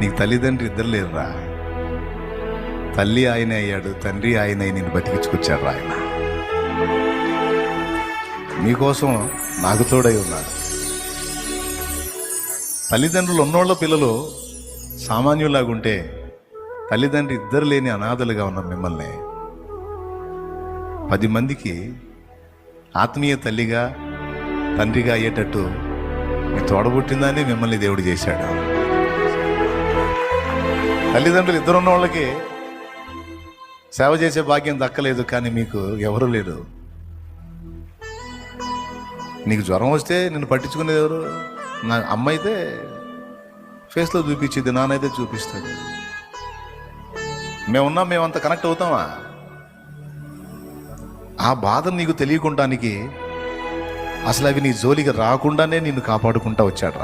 నీకు తల్లిదండ్రి ఇద్దరు లేరురా. తల్లి ఆయనే అయ్యాడు, తండ్రి ఆయనే నిన్ను బతికించుకొచ్చాడు ఆయన. మీకోసం నాకు తోడై ఉన్నాడు. తల్లిదండ్రులు ఉన్నోళ్ళ పిల్లలు సామాన్యులాగుంటే, తల్లిదండ్రి ఇద్దరు లేని అనాథలుగా ఉన్న మిమ్మల్ని 10 మందికి ఆత్మీయ తల్లిగా తండ్రిగా అయ్యేటట్టు మీ తోడబుట్టిందని మిమ్మల్ని దేవుడు చేశాడు. తల్లిదండ్రులు ఇద్దరున్న వాళ్ళకి సేవ చేసే భాగ్యం దక్కలేదు, కానీ మీకు ఎవరు లేరు. నీకు జ్వరం వస్తే నిన్ను పట్టించుకునేది ఎవరు? నా అమ్మ అయితే ఫేస్లో చూపించేది, నాన్నైతే చూపిస్తుంది. మేమంత కనెక్ట్ అవుతామా? ఆ బాధ నీకు తెలియకుండానికి అసలు అవి నీ జోలికి రాకుండానే నిన్ను కాపాడుకుంటా వచ్చాడు.